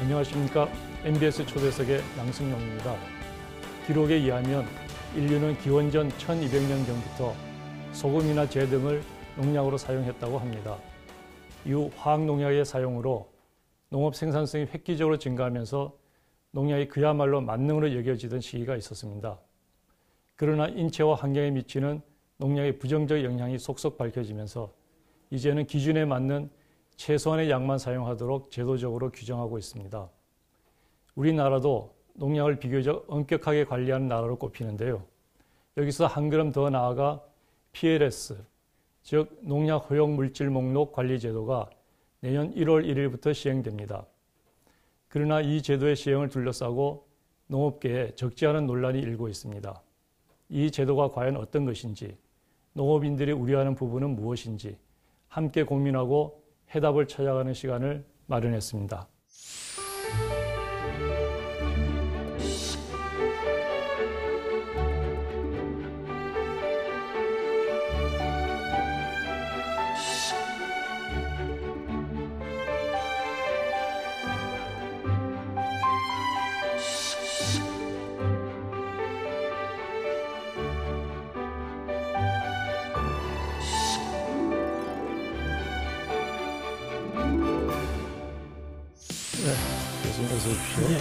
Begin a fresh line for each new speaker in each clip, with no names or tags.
안녕하십니까. MBS 초대석의 양승용입니다. 기록에 의하면 인류는 기원전 1200년경부터 소금이나 재 등을 농약으로 사용했다고 합니다. 이후 화학농약의 사용으로 농업 생산성이 획기적으로 증가하면서 농약이 그야말로 만능으로 여겨지던 시기가 있었습니다. 그러나 인체와 환경에 미치는 농약의 부정적 영향이 속속 밝혀지면서 이제는 기준에 맞는 최소한의 양만 사용하도록 제도적으로 규정하고 있습니다. 우리나라도 농약을 비교적 엄격하게 관리하는 나라로 꼽히는데요. 여기서 한 걸음 더 나아가 PLS, 즉 농약 허용 물질 목록 관리 제도가 내년 1월 1일부터 시행됩니다. 그러나 이 제도의 시행을 둘러싸고 농업계에 적지 않은 논란이 일고 있습니다. 이 제도가 과연 어떤 것인지, 농업인들이 우려하는 부분은 무엇인지 함께 고민하고 해답을 찾아가는 시간을 마련했습니다. 교수님 어서 오십시오.
네,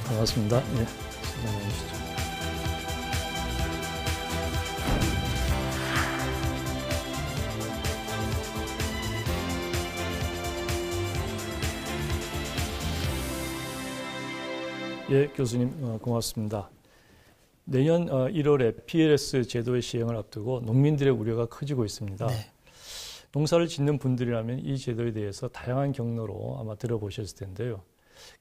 반갑습니다. 네, 시간해 주시죠. 예, 교수님 고맙습니다. 내년 1월에 PLS 제도의 시행을 앞두고 농민들의 우려가 커지고 있습니다.
네.
농사를 짓는 분들이라면 이 제도에 대해서 다양한 경로로 아마 들어보셨을 텐데요.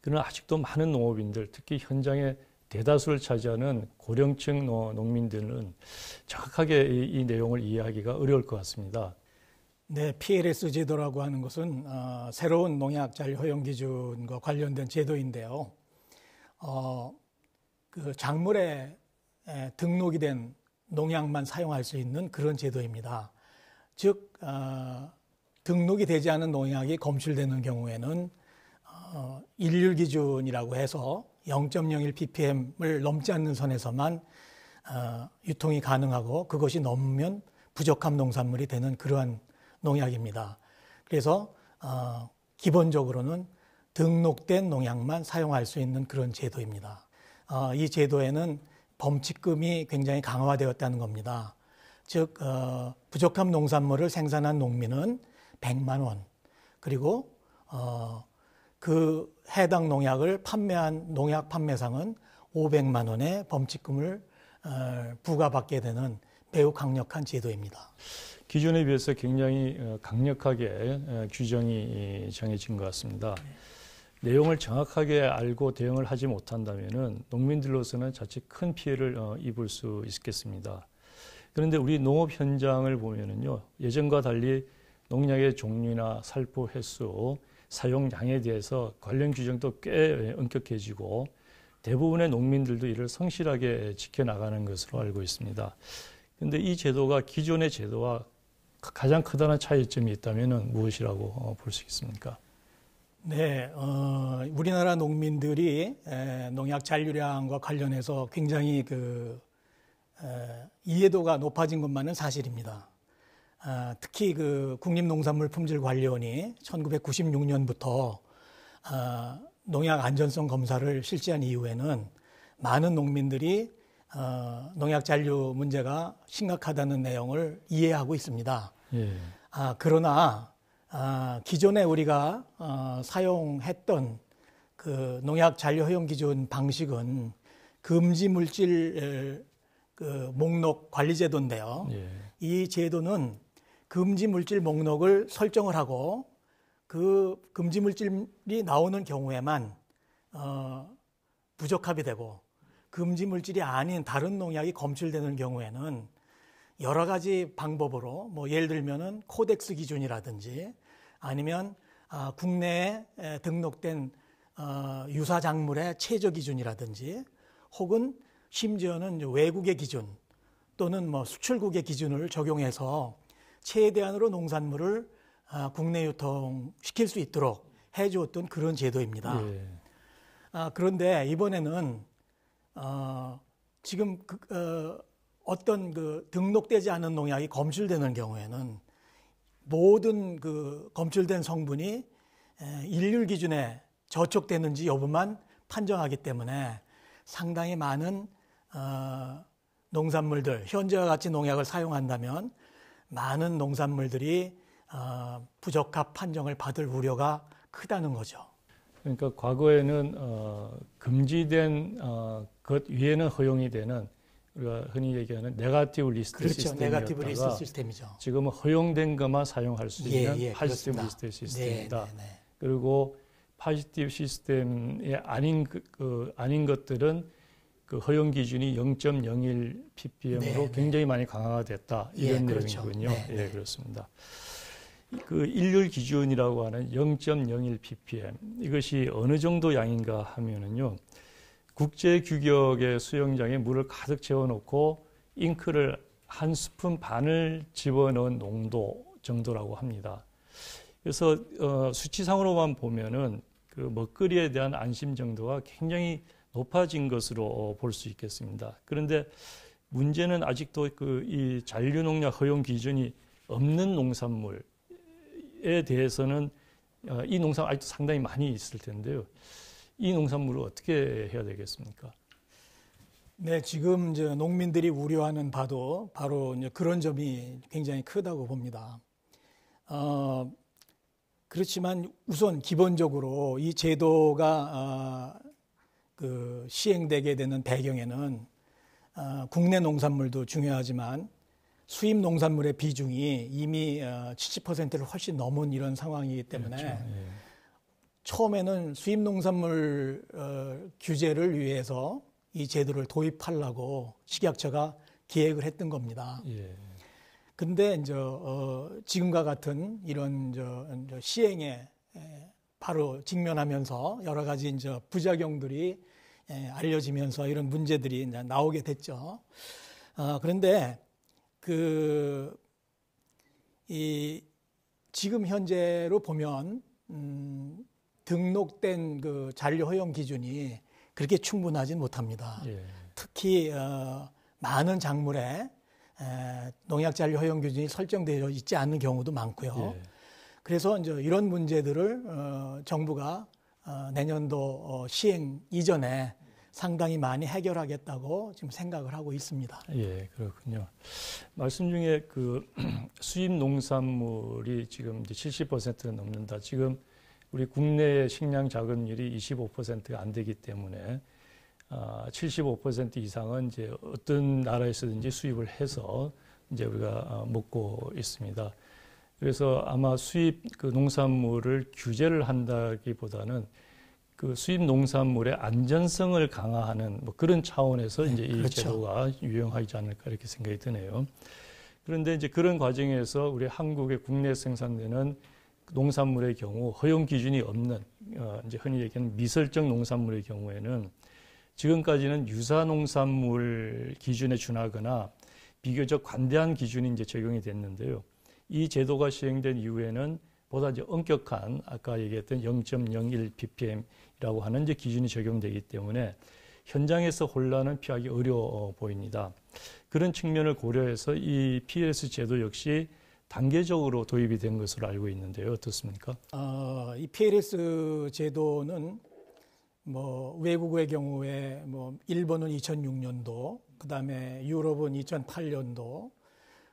그러나 아직도 많은 농업인들, 특히 현장의 대다수를 차지하는 고령층 농민들은 정확하게 이 내용을 이해하기가 어려울 것 같습니다.
네, PLS 제도라고 하는 것은 새로운 농약 잔류 허용 기준과 관련된 제도인데요. 그 작물에 등록이 된 농약만 사용할 수 있는 그런 제도입니다. 즉 등록이 되지 않은 농약이 검출되는 경우에는 일률 기준이라고 해서 0.01 ppm을 넘지 않는 선에서만 유통이 가능하고 그것이 넘으면 부적합 농산물이 되는 그러한 농약입니다. 그래서 기본적으로는 등록된 농약만 사용할 수 있는 그런 제도입니다. 이 제도에는 범칙금이 굉장히 강화되었다는 겁니다. 즉 부적합 농산물을 생산한 농민은 100만 원, 그리고 그 해당 농약을 판매한 농약 판매상은 500만 원의 범칙금을 부과받게 되는 매우 강력한 제도입니다.
기존에 비해서 굉장히 강력하게 규정이 정해진 것 같습니다. 내용을 정확하게 알고 대응을 하지 못한다면 농민들로서는 자칫 큰 피해를 입을 수 있겠습니다. 그런데 우리 농업 현장을 보면은요, 예전과 달리 농약의 종류나 살포 횟수, 사용량에 대해서 관련 규정도 꽤 엄격해지고 대부분의 농민들도 이를 성실하게 지켜나가는 것으로 알고 있습니다. 그런데 이 제도가 기존의 제도와 가장 커다란 차이점이 있다면 무엇이라고 볼 수 있습니까?
네, 우리나라 농민들이 농약 잔류량과 관련해서 굉장히 이해도가 높아진 것만은 사실입니다. 특히 국립농산물품질관리원이 1996년부터 농약 안전성 검사를 실시한 이후에는 많은 농민들이 농약 잔류 문제가 심각하다는 내용을 이해하고 있습니다.
예.
그러나 기존에 우리가 사용했던 그 농약 잔류 허용 기준 방식은 금지 물질 목록 관리 제도인데요.
예.
이 제도는 금지 물질 목록을 설정을 하고 그 금지 물질이 나오는 경우에만 부적합이 되고 금지 물질이 아닌 다른 농약이 검출되는 경우에는 여러 가지 방법으로 예를 들면은 코덱스 기준이라든지 아니면 국내에 등록된 유사 작물의 최저 기준이라든지 혹은 심지어는 외국의 기준 또는 수출국의 기준을 적용해서 최대한으로 농산물을 국내 유통시킬 수 있도록 해주었던 그런 제도입니다.
예.
그런데 이번에는 지금 어떤 등록되지 않은 농약이 검출되는 경우에는 모든 검출된 성분이 일률 기준에 저촉되는지 여부만 판정하기 때문에 상당히 많은 농산물들, 현재와 같이 농약을 사용한다면 많은 농산물들이 부적합 판정을 받을 우려가 크다는 거죠.
그러니까 과거에는 금지된 것 위에는 허용이 되는 우리가 흔히 얘기하는 네거티브 리스트
그렇죠.
시스템이었다가
네거티브 리스트 시스템이죠.
지금은 허용된 것만 사용할 수 있는 포지티브
그렇습니다.
리스트 시스템이다.
네.
그리고 포지티브 시스템이 아닌 아닌 것들은 그 허용 기준이 0.01 ppm으로 굉장히 많이 강화가 됐다. 이런 내용이군요.
그렇죠.
예, 그렇습니다. 그 일률 기준이라고 하는 0.01 ppm 이것이 어느 정도 양인가 하면은요. 국제 규격의 수영장에 물을 가득 채워놓고 잉크를 한 스푼 반을 집어넣은 농도 정도라고 합니다. 그래서 수치상으로만 보면은 그 먹거리에 대한 안심 정도가 굉장히 높아진 것으로 볼 수 있겠습니다. 그런데 문제는 아직도 이 잔류농약 허용 기준이 없는 농산물에 대해서는 이 농산물 아직도 상당히 많이 있을 텐데요. 이 농산물을 어떻게 해야 되겠습니까?
네, 지금 이제 농민들이 우려하는 바도 바로 이제 그런 점이 굉장히 크다고 봅니다. 그렇지만 우선 기본적으로 이 제도가 시행되게 되는 배경에는 국내 농산물도 중요하지만 수입 농산물의 비중이 이미 70%를 훨씬 넘은 이런 상황이기 때문에
그렇죠. 예.
처음에는 수입 농산물 규제를 위해서 이 제도를 도입하려고 식약처가 기획을 했던 겁니다.
예.
근데 이제 지금과 같은 이런 시행에 바로 직면하면서 여러 가지 이제 부작용들이 알려지면서 이런 문제들이 이제 나오게 됐죠. 그런데 지금 현재로 보면 등록된 잔류 허용 기준이 그렇게 충분하진 못합니다.
예.
특히 많은 작물에 농약 잔류 허용 기준이 설정되어 있지 않는 경우도 많고요.
예.
그래서 이제 이런 문제들을 정부가 내년도 시행 이전에 상당히 많이 해결하겠다고 지금 생각을 하고 있습니다.
예, 그렇군요. 말씀 중에 수입 농산물이 지금 이제 70%가 넘는다. 지금 우리 국내의 식량 자급률이 25%가 안 되기 때문에 75% 이상은 이제 어떤 나라에서든지 수입을 해서 이제 우리가 먹고 있습니다. 그래서 아마 수입 농산물을 규제를 한다기보다는 수입 농산물의 안전성을 강화하는 그런 차원에서 이제 이
그렇죠.
제도가 유용하지 않을까 이렇게 생각이 드네요. 그런데 이제 그런 과정에서 우리 한국의 국내 생산되는 농산물의 경우 허용 기준이 없는 이제 흔히 얘기하는 미설정 농산물의 경우에는 지금까지는 유사 농산물 기준에 준하거나 비교적 관대한 기준이 이제 적용이 됐는데요. 이 제도가 시행된 이후에는 보다 이제 엄격한 아까 얘기했던 0.01 ppm이라고 하는 이제 기준이 적용되기 때문에 현장에서 혼란은 피하기 어려워 보입니다. 그런 측면을 고려해서 이 PLS 제도 역시 단계적으로 도입이 된 것으로 알고 있는데요. 어떻습니까?
이 PLS 제도는 외국의 경우에 일본은 2006년도, 그다음에 유럽은 2008년도,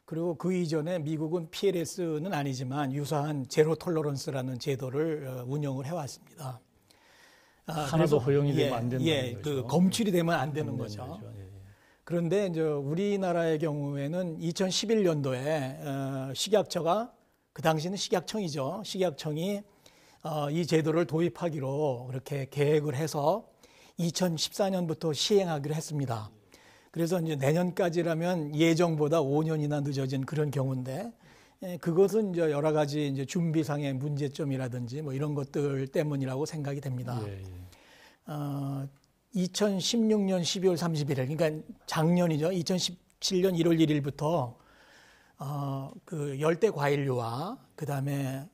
그리고 그 이전에 미국은 PLS는 아니지만 유사한 제로 톨러런스라는 제도를 운영을 해왔습니다.
하나도 허용이 되면 안 된다는 거죠.
검출이 되면 안 되는 거죠.
예.
그런데 이제 우리나라의 경우에는 2011년도에 식약처가, 그 당시는 식약청이죠. 식약청이 이 제도를 도입하기로 그렇게 계획을 해서 2014년부터 시행하기로 했습니다. 그래서 이제 내년까지라면 예정보다 5년이나 늦어진 그런 경우인데, 그것은 이제 여러 가지 이제 준비상의 문제점이라든지 이런 것들 때문이라고 생각이 됩니다.
예.
2016년 12월 31일, 그러니까 작년이죠. 2017년 1월 1일부터 열대 과일류와 그다음에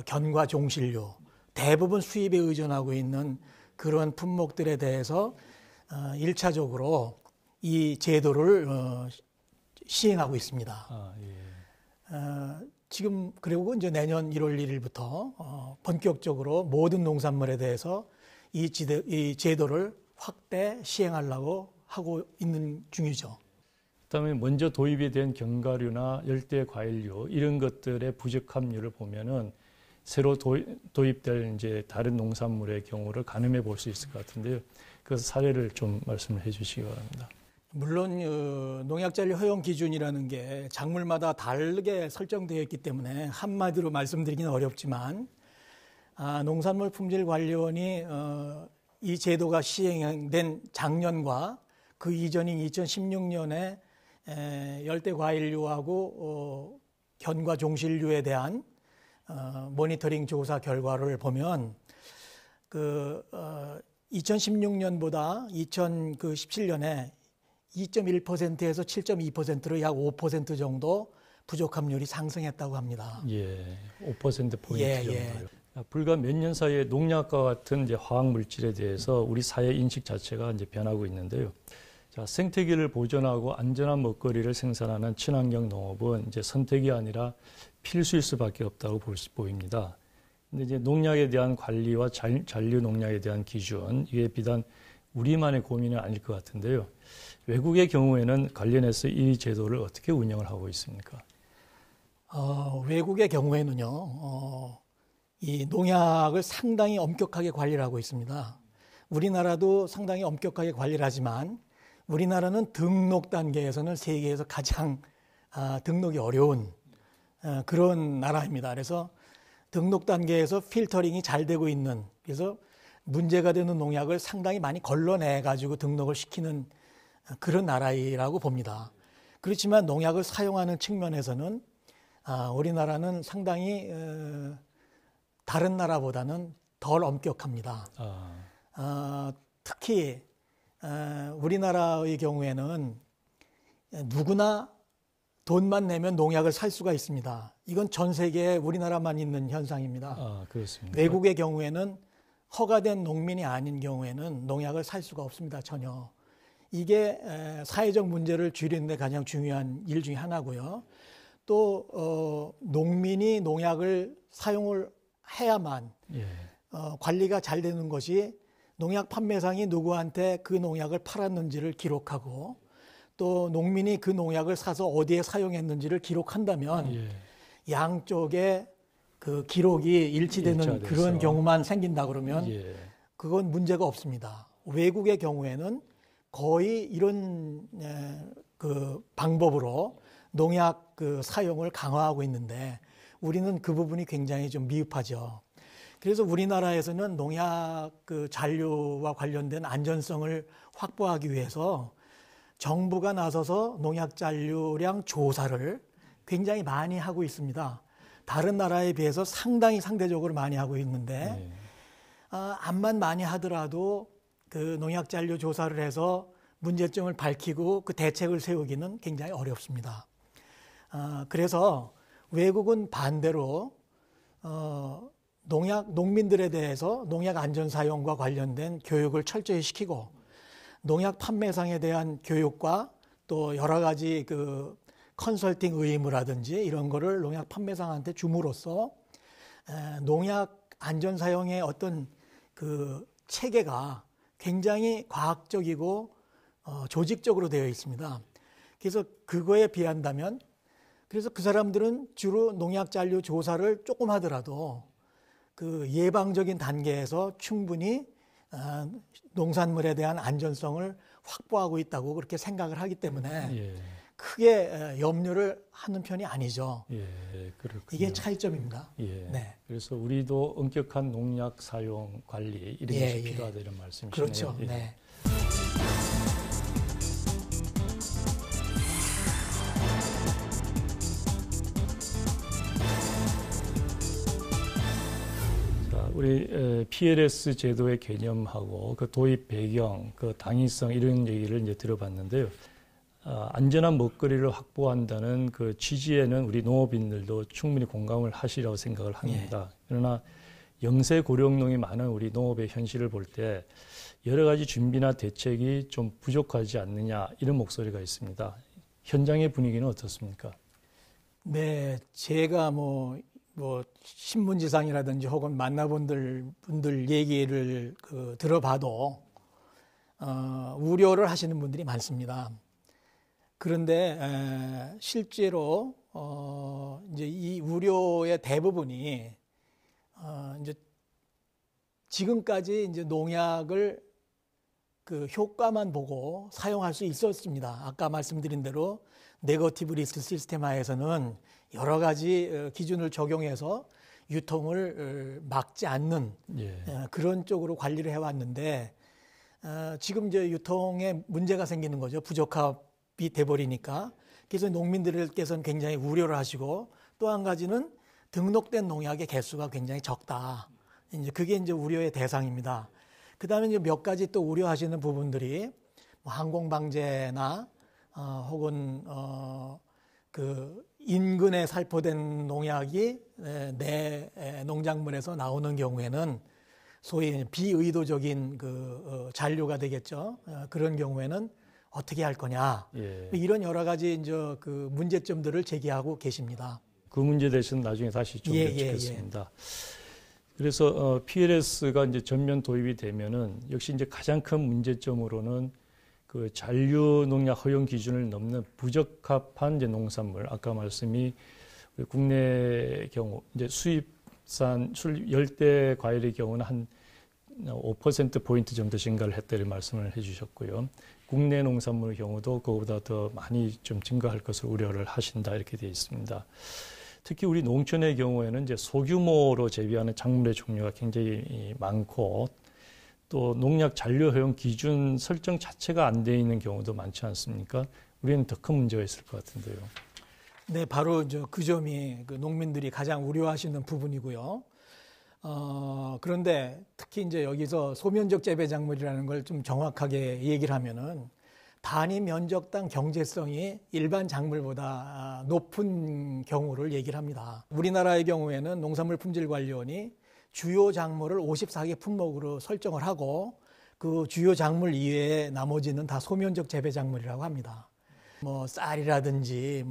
견과 종실류, 대부분 수입에 의존하고 있는 그런 품목들에 대해서 1차적으로 이 제도를 시행하고 있습니다.
아, 예.
지금 그리고 이제 내년 1월 1일부터 본격적으로 모든 농산물에 대해서 이 제도를 확대 시행하려고 하고 있는 중이죠.
그다음에 먼저 도입이 된 견과류나 열대 과일류 이런 것들의 부적 함유를 보면은 새로 도입될 이제 다른 농산물의 경우를 가늠해 볼 수 있을 것 같은데요. 그 사례를 좀 말씀을 해주시기 바랍니다.
물론 농약잔류 허용 기준이라는 게 작물마다 다르게 설정되어 있기 때문에 한마디로 말씀드리기는 어렵지만 농산물 품질관리원이 이 제도가 시행된 작년과 그 이전인 2016년에 열대과일류하고 견과 종실류에 대한 모니터링 조사 결과를 보면 2016년보다 2017년에 2.1%에서 7.2%로 약 5% 정도 부족함률이 상승했다고 합니다.
예, 5%포인트
예,
정도요.
예.
불과 몇 년 사이에 농약과 같은 이제 화학 물질에 대해서 우리 사회 인식 자체가 이제 변하고 있는데요. 자, 생태계를 보존하고 안전한 먹거리를 생산하는 친환경 농업은 이제 선택이 아니라 필수일 수밖에 없다고 보입니다. 근데 이제 농약에 대한 관리와 잔류 농약에 대한 기준, 이게 비단 우리만의 고민은 아닐 것 같은데요. 외국의 경우에는 관련해서 이 제도를 어떻게 운영을 하고 있습니까?
외국의 경우에는요, 이 농약을 상당히 엄격하게 관리를 하고 있습니다. 우리나라도 상당히 엄격하게 관리를 하지만 우리나라는 등록 단계에서는 세계에서 가장 등록이 어려운 그런 나라입니다. 그래서 등록 단계에서 필터링이 잘 되고 있는, 그래서 문제가 되는 농약을 상당히 많이 걸러내 가지고 등록을 시키는 그런 나라라고 봅니다. 그렇지만 농약을 사용하는 측면에서는 우리나라는 상당히 다른 나라보다는 덜 엄격합니다. 특히 우리나라의 경우에는 누구나 돈만 내면 농약을 살 수가 있습니다. 이건 전 세계에 우리나라만 있는 현상입니다.
그렇습니다.
외국의 경우에는 허가된 농민이 아닌 경우에는 농약을 살 수가 없습니다. 전혀. 이게 사회적 문제를 줄이는 데 가장 중요한 일 중에 하나고요. 또 농민이 농약을 사용을 해야만 관리가 잘 되는 것이 농약 판매상이 누구한테 그 농약을 팔았는지를 기록하고 또 농민이 그 농약을 사서 어디에 사용했는지를 기록한다면 양쪽에 그 기록이 일치되는 그런 경우만 생긴다 그러면 그건 문제가 없습니다. 외국의 경우에는 거의 이런 그 방법으로 농약 그 사용을 강화하고 있는데 우리는 그 부분이 굉장히 좀 미흡하죠. 그래서 우리나라에서는 농약 그 잔류와 관련된 안전성을 확보하기 위해서 정부가 나서서 농약 잔류량 조사를 굉장히 많이 하고 있습니다. 다른 나라에 비해서 상당히 상대적으로 많이 하고 있는데 암만 많이 하더라도 그 농약 잔류 조사를 해서 문제점을 밝히고 그 대책을 세우기는 굉장히 어렵습니다. 그래서 외국은 반대로 농민들에 대해서 농약 안전 사용과 관련된 교육을 철저히 시키고 농약 판매상에 대한 교육과 또 여러 가지 그 컨설팅 의무라든지 이런 거를 농약 판매상한테 줌으로써 농약 안전 사용의 어떤 그 체계가 굉장히 과학적이고 조직적으로 되어 있습니다. 그래서 그거에 비한다면 그래서 그 사람들은 주로 농약 잔류 조사를 조금 하더라도 그 예방적인 단계에서 충분히 농산물에 대한 안전성을 확보하고 있다고 그렇게 생각을 하기 때문에 크게 염려를 하는 편이 아니죠.
그렇군요.
이게 차이점입니다.
네. 그래서 우리도 엄격한 농약 사용 관리 이런 것이 필요하다 이런 말씀이시네요.
그렇죠. 네.
우리 PLS 제도의 개념하고 그 도입 배경, 그 당위성 이런 얘기를 이제 들어봤는데요. 안전한 먹거리를 확보한다는 그 취지에는 우리 농업인들도 충분히 공감을 하시라고 생각을 합니다. 그러나 영세 고령농이 많은 우리 농업의 현실을 볼 때 여러 가지 준비나 대책이 좀 부족하지 않느냐 이런 목소리가 있습니다. 현장의 분위기는 어떻습니까?
네, 제가 신문지상이라든지 혹은 만나본 분들 얘기를 들어봐도 우려를 하시는 분들이 많습니다. 그런데 실제로 이제 이 우려의 대부분이 이제 지금까지 이제 농약을 그 효과만 보고 사용할 수 있었습니다. 아까 말씀드린 대로 네거티브 리스크 시스템 하에서는 여러 가지 기준을 적용해서 유통을 막지 않는 그런 쪽으로 관리를 해왔는데 지금 이제 유통에 문제가 생기는 거죠. 부적합이 돼버리니까. 그래서 농민들께서는 굉장히 우려를 하시고 또 한 가지는 등록된 농약의 개수가 굉장히 적다. 이제 그게 이제 우려의 대상입니다. 그 다음에 이제 몇 가지 또 우려하시는 부분들이 항공방제나 혹은 그 인근에 살포된 농약이 내 농작물에서 나오는 경우에는 소위 비의도적인 그 잔류가 되겠죠. 그런 경우에는 어떻게 할 거냐. 이런 여러 가지 이제 그 문제점들을 제기하고 계십니다.
그 문제에 대해서는 나중에 다시 좀 여쭙겠습니다. 그래서 PLS가 이제 전면 도입이 되면은 역시 이제 가장 큰 문제점으로는 그 잔류 농약 허용 기준을 넘는 부적합한 이제 농산물, 아까 말씀이 국내 경우 이제 수입산 열대 과일의 경우는 한 5% 포인트 정도 증가를 했다는 말씀을 해주셨고요. 국내 농산물의 경우도 그거보다 더 많이 좀 증가할 것을 우려를 하신다 이렇게 되어 있습니다. 특히 우리 농촌의 경우에는 이제 소규모로 재배하는 작물의 종류가 굉장히 많고 또 농약 잔류 허용 기준 설정 자체가 안 돼 있는 경우도 많지 않습니까? 우리는 더 큰 문제가 있을 것 같은데요.
네, 바로 그 점이 그 농민들이 가장 우려하시는 부분이고요. 그런데 특히 이제 여기서 소면적 재배 작물이라는 걸 좀 정확하게 얘기를 하면은 단위 면적당 경제성이 일반 작물보다 높은 경우를 얘기를 합니다. 우리나라의 경우에는 농산물품질관리원이 주요 작물을 54개 품목으로 설정을 하고 그 주요 작물 이외에 나머지는 다 소면적 재배 작물이라고 합니다. 쌀이라든지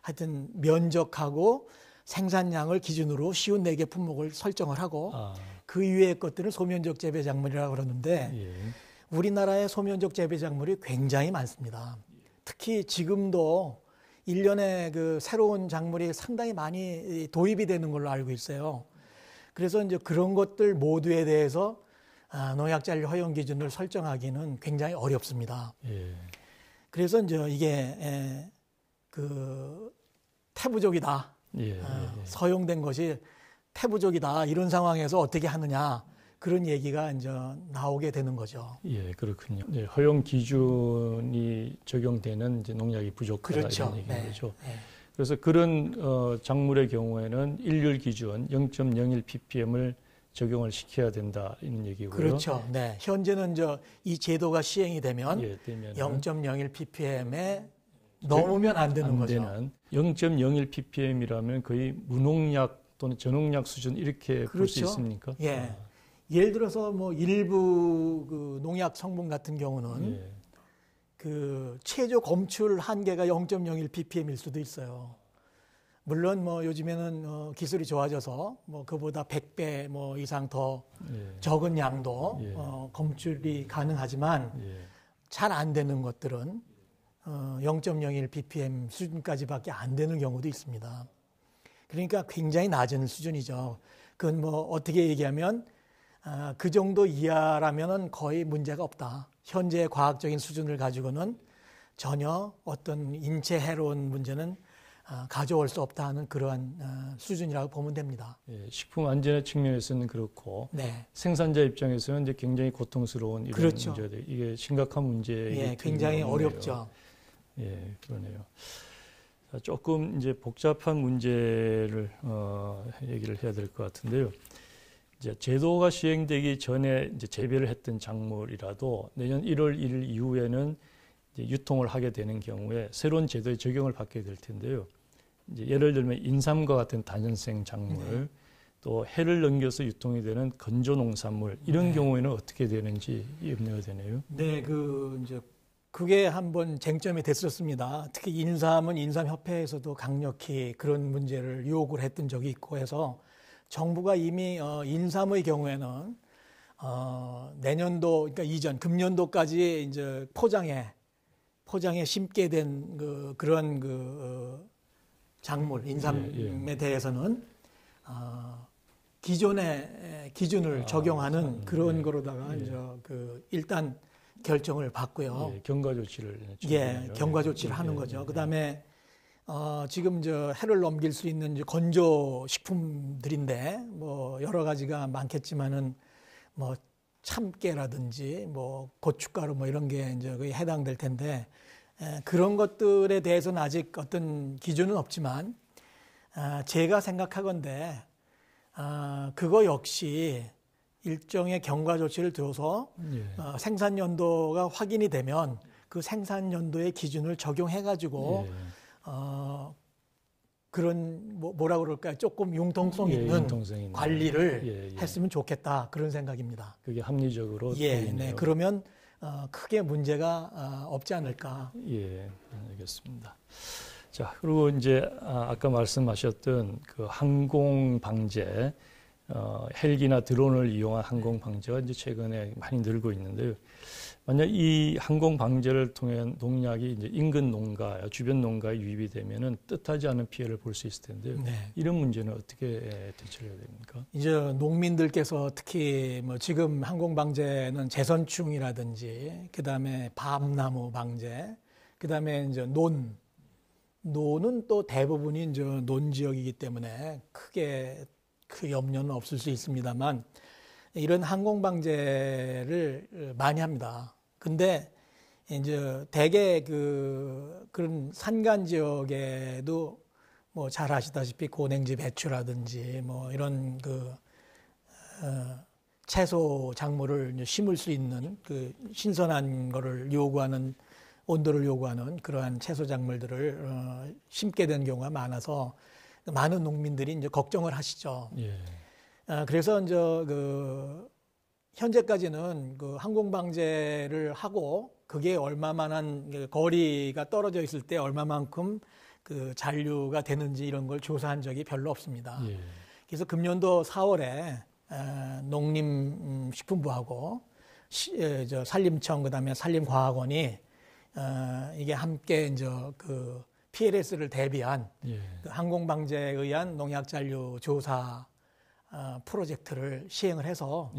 하여튼 면적하고 생산량을 기준으로 쉬운 4개 품목을 설정을 하고 그 이외의 것들은 소면적 재배 작물이라고 그러는데 우리나라의 소면적 재배 작물이 굉장히 많습니다. 특히 지금도 1년에 그 새로운 작물이 상당히 많이 도입이 되는 걸로 알고 있어요. 그래서 이제 그런 것들 모두에 대해서 농약 잔류 허용 기준을 설정하기는 굉장히 어렵습니다. 그래서 이제 이게 그 태부족이다. 서용된 것이 태부족이다. 이런 상황에서 어떻게 하느냐. 그런 얘기가 이제 나오게 되는 거죠.
예, 그렇군요. 허용 기준이 적용되는 이제 농약이 부족하다
그렇죠.
이런 얘기인 거죠. 그래서 그런 작물의 경우에는 일률 기준 0.01 ppm을 적용을 시켜야 된다 이런 얘기고요.
그렇죠. 네. 현재는 이 제도가 시행이 되면 0.01 ppm에 넘으면 안 되는 거죠.
0.01 ppm이라면 거의 무농약 또는 저농약 수준 이렇게 볼 수 있습니까?
예. 예를 들어서 일부 그 농약 성분 같은 경우는 그 최저 검출 한계가 0.01 ppm일 수도 있어요. 물론 요즘에는 기술이 좋아져서 그보다 100배 이상 더 적은 양도 검출이 가능하지만 잘 안 되는 것들은 0.01 ppm 수준까지밖에 안 되는 경우도 있습니다. 그러니까 굉장히 낮은 수준이죠. 그건 어떻게 얘기하면 그 정도 이하라면은 거의 문제가 없다. 현재의 과학적인 수준을 가지고는 전혀 어떤 인체 해로운 문제는 가져올 수 없다 하는 그러한 수준이라고 보면 됩니다.
식품 안전의 측면에서는 그렇고 생산자 입장에서는 이제 굉장히 고통스러운 이런 문제들, 이게 심각한 문제이기
굉장히 어렵죠.
그러네요. 조금 이제 복잡한 문제를 얘기를 해야 될 것 같은데요. 이제 제도가 시행되기 전에 이제 재배를 했던 작물이라도 내년 1월 1일 이후에는 이제 유통을 하게 되는 경우에 새로운 제도에 적용을 받게 될 텐데요. 이제 예를 들면 인삼과 같은 다년생 작물, 또 해를 넘겨서 유통이 되는 건조 농산물 이런
네.
경우에는 어떻게 되는지 염려가 되네요.
네, 이제 그게 한번 쟁점이 됐었습니다. 특히 인삼은 인삼협회에서도 강력히 그런 문제를 요구를 했던 적이 있고 해서 정부가 이미 인삼의 경우에는 내년도, 그러니까 이전 금년도까지 이제 포장에 심게 된 그런 작물 인삼에 대해서는 기존의 기준을 적용하는 그런 거로다가 이제 일단 결정을 받고요.
예, 경과 조치를
경과 조치를 하는 거죠. 그다음에 지금 해를 넘길 수 있는 이제 건조 식품들인데 뭐 여러 가지가 많겠지만은 뭐 참깨라든지 뭐 고춧가루 뭐 이런 게 이제 거의 해당될 텐데 그런 것들에 대해서는 아직 어떤 기준은 없지만 제가 생각하건대 그거 역시 일종의 경과 조치를 들어서 생산 연도가 확인이 되면 그 생산 연도의 기준을 적용해 가지고 그런 뭐라 그럴까요? 조금 융통성 있는 관리를 했으면 좋겠다 그런 생각입니다.
그게 합리적으로
네. 그러면 크게 문제가 없지 않을까.
예, 알겠습니다. 자, 그리고 이제 아까 말씀하셨던 그 항공 방제, 헬기나 드론을 이용한 항공 방제가 이제 최근에 많이 늘고 있는데요. 만약 이 항공 방제를 통한 농약이 이제 인근 농가, 주변 농가에 유입이 되면은 뜻하지 않은 피해를 볼 수 있을 텐데요.
네.
이런 문제는 어떻게 대처를 해야 됩니까?
이제 농민들께서 특히 뭐 지금 항공 방제는 제선충이라든지 그다음에 밤나무 방제, 그다음에 이제 논은 또 대부분이 이제 논 지역이기 때문에 크게 그 염려는 없을 수 있습니다만 이런 항공 방제를 많이 합니다. 근데 이제 대개 그런 산간 지역에도 뭐 잘 아시다시피 고냉지 배추라든지 뭐 이런 채소 작물을 이제 심을 수 있는 신선한 거를 요구하는 온도를 요구하는 그러한 채소 작물들을 심게 된 경우가 많아서 많은 농민들이 이제 걱정을 하시죠.
예.
그래서 이제 현재까지는 항공 방제를 하고 그게 얼마만한 거리가 떨어져 있을 때 얼마만큼 잔류가 되는지 이런 걸 조사한 적이 별로 없습니다.
예.
그래서 금년도 4월에 농림식품부하고 산림청 그다음에 산림과학원이 이게 함께 이제 PLS를 대비한 항공 방제에 의한 농약 잔류 조사 프로젝트를 시행을 해서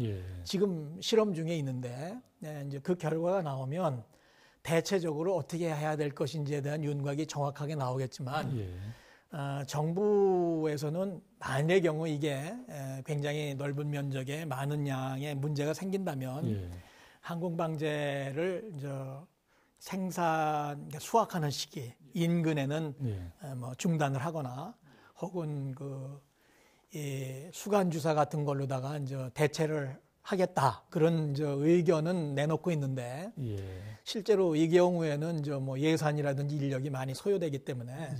지금 실험 중에 있는데 이제 그 결과가 나오면 대체적으로 어떻게 해야 될 것인지에 대한 윤곽이 정확하게 나오겠지만 정부에서는 만일의 경우 이게 굉장히 넓은 면적에 많은 양의 문제가 생긴다면 항공 방제를 이제 수확하는 시기 인근에는 뭐 중단을 하거나 혹은 수간 주사 같은 걸로다가 이제 대체를 하겠다 그런 이제 의견은 내놓고 있는데 실제로 이 경우에는 이제 뭐 예산이라든지 인력이 많이 소요되기 때문에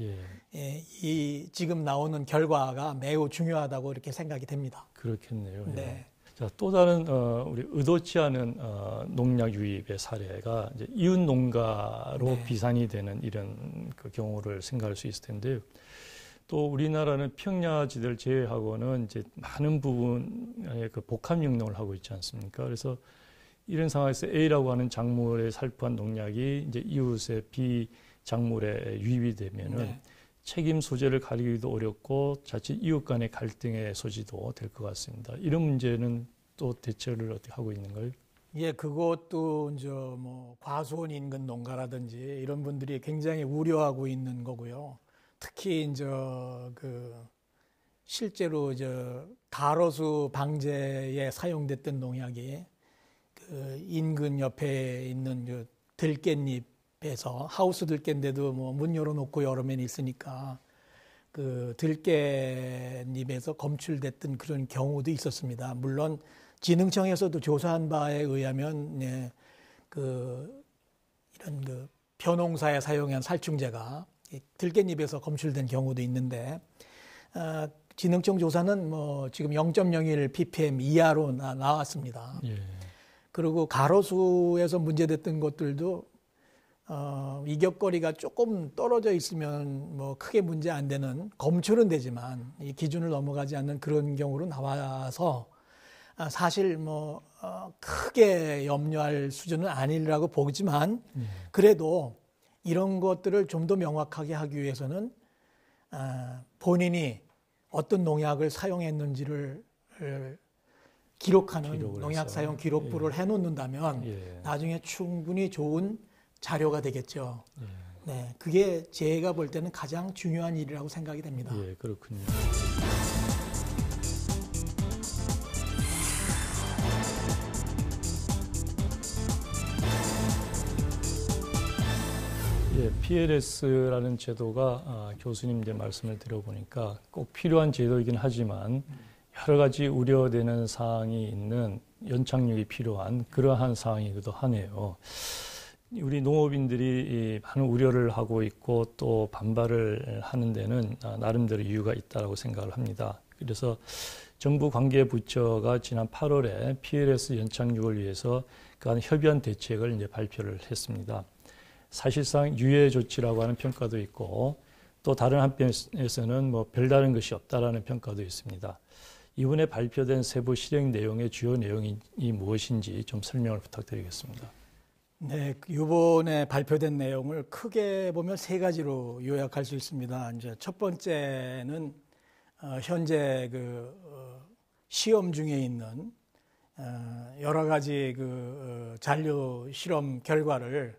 이 지금 나오는 결과가 매우 중요하다고 이렇게 생각이 됩니다.
그렇겠네요.
네.
자, 또 다른 우리 의도치 않은 농약 유입의 사례가 이제 이웃 농가로 비산이 되는 이런 경우를 생각할 수 있을 텐데요. 또 우리나라는 평야지대를 제외하고는 이제 많은 부분의 복합 영농을 하고 있지 않습니까? 그래서 이런 상황에서 A라고 하는 작물에 살포한 농약이 이제 이웃의 B 작물에 유입이 되면은 책임 소재를 가리기도 어렵고 자칫 이웃 간의 갈등의 소지도 될 것 같습니다. 이런 문제는 또 대처를 어떻게 하고 있는가요?
예, 그것도 이제 뭐 과수원 인근 농가라든지 이런 분들이 굉장히 우려하고 있는 거고요. 특히 이제 실제로 가로수 방제에 사용됐던 농약이 인근 옆에 있는 들깻잎에서 하우스 들깻인데도 뭐 문 열어놓고 여름에는 있으니까 들깻잎에서 검출됐던 그런 경우도 있었습니다. 물론 진흥청에서도 조사한 바에 의하면 이런 벼농사에 사용한 살충제가 들깻잎에서 검출된 경우도 있는데 지능청 조사는 뭐 지금 0.01 ppm 이하로 나왔습니다.
예.
그리고 가로수에서 문제됐던 것들도 이격거리가 조금 떨어져 있으면 뭐 크게 문제 안 되는, 검출은 되지만 이 기준을 넘어가지 않는 그런 경우로 나와서 사실 뭐 크게 염려할 수준은 아니라고 보지만 그래도 이런 것들을 좀 더 명확하게 하기 위해서는 본인이 어떤 농약을 사용했는지를 기록하는 농약 사용 기록부를 해놓는다면 나중에 충분히 좋은 자료가 되겠죠. 네, 그게 제가 볼 때는 가장 중요한 일이라고 생각이 됩니다.
예, 그렇군요. 예, PLS라는 제도가 교수님 이제 말씀을 들어보니까 꼭 필요한 제도이긴 하지만 여러 가지 우려되는 사항이 있는, 연착륙이 필요한 그러한 상황이기도 하네요. 우리 농업인들이 많은 우려를 하고 있고 또 반발을 하는 데는 나름대로 이유가 있다고 생각을 합니다. 그래서 정부 관계부처가 지난 8월에 PLS 연착륙을 위해서 그간 협의한 대책을 이제 발표를 했습니다. 사실상 유예 조치라고 하는 평가도 있고 또 다른 한편에서는 뭐 별다른 것이 없다라는 평가도 있습니다. 이번에 발표된 세부 실행 내용의 주요 내용이 무엇인지 좀 설명을 부탁드리겠습니다.
네, 이번에 발표된 내용을 크게 보면 세 가지로 요약할 수 있습니다. 이제 첫 번째는 현재 시험 중에 있는 여러 가지 잔류 실험 결과를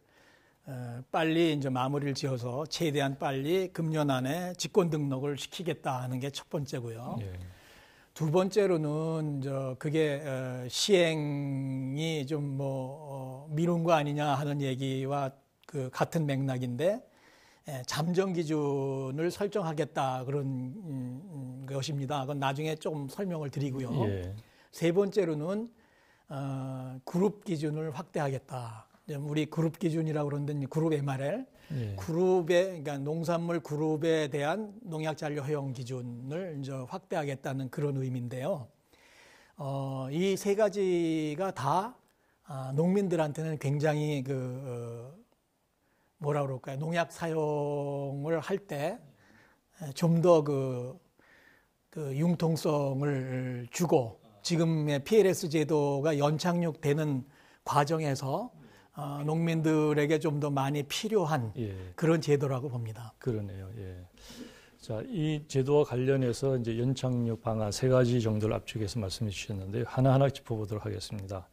빨리 이제 마무리를 지어서 최대한 빨리 금년 안에 직권 등록을 시키겠다 하는 게 첫 번째고요.
예.
두 번째로는 그게 시행이 좀 미룬 거 아니냐 하는 얘기와 같은 맥락인데 잠정 기준을 설정하겠다 그런 것입니다. 그건 나중에 좀 설명을 드리고요.
예.
세 번째로는 그룹 기준을 확대하겠다. 우리 그룹 기준이라고 그러는데 그룹 MRL,
예.
그러니까 농산물 그룹에 대한 농약 잔류 허용 기준을 이제 확대하겠다는 그런 의미인데요. 이 세 가지가 다 농민들한테는 굉장히 뭐라 그럴까요? 농약 사용을 할 때 좀 더 융통성을 주고 지금의 PLS 제도가 연착륙되는 과정에서 농민들에게 좀 더 많이 필요한 그런 제도라고 봅니다.
그러네요. 예. 자, 이 제도와 관련해서 이제 연착륙 방안 세 가지 정도를 압축해서 말씀해 주셨는데 하나하나 짚어보도록 하겠습니다.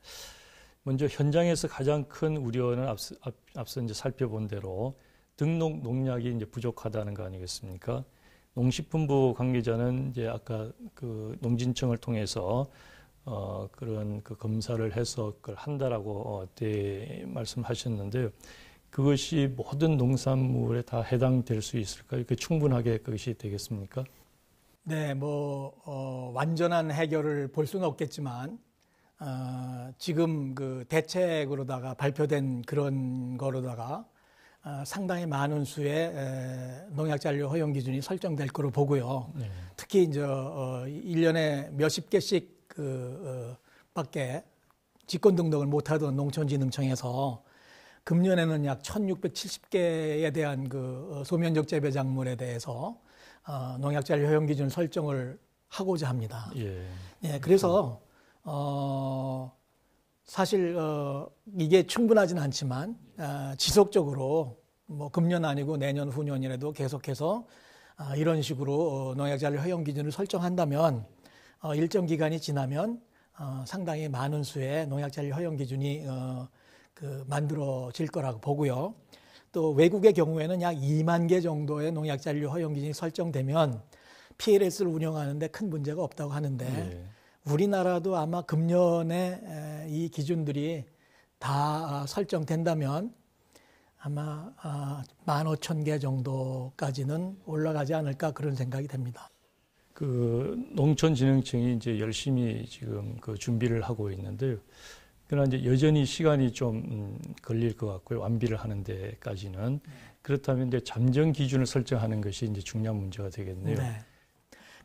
먼저 현장에서 가장 큰 우려는 앞서 이제 살펴본 대로 등록 농약이 이제 부족하다는 거 아니겠습니까? 농식품부 관계자는 이제 아까 농진청을 통해서 그런 검사를 해서 그걸 한다라고 말씀하셨는데요. 그것이 모든 농산물에 다 해당될 수 있을까요? 충분하게 그것이 되겠습니까?
네, 완전한 해결을 볼 수는 없겠지만, 지금 대책으로다가 발표된 그런 거로다가 상당히 많은 수의 농약 잔류 허용 기준이 설정될 거로 보고요. 네. 특히 이제 1년에 몇십 개씩 밖에 직권 등록을 못하던 농촌진흥청에서 금년에는 약 1,670개에 대한 소면적 재배 작물에 대해서 농약 잔류 허용 기준 설정을 하고자 합니다. 예. 네, 그래서 사실 이게 충분하진 않지만 지속적으로 금년 아니고 내년 후년이라도 계속해서 이런 식으로 농약 잔류 허용 기준을 설정한다면 일정 기간이 지나면 상당히 많은 수의 농약 잔류 허용 기준이 만들어질 거라고 보고요. 또 외국의 경우에는 약 2만 개 정도의 농약 잔류 허용 기준이 설정되면 PLS를 운영하는데 큰 문제가 없다고 하는데 우리나라도 아마 금년에 이 기준들이 다 설정된다면 아마 15,000개 정도까지는 올라가지 않을까 그런 생각이 됩니다.
농촌진흥청이 이제 열심히 지금 준비를 하고 있는데요. 그러나 이제 여전히 시간이 좀 걸릴 것 같고요. 완비를 하는 데까지는. 그렇다면 이제 잠정 기준을 설정하는 것이 이제 중요한 문제가 되겠네요. 네.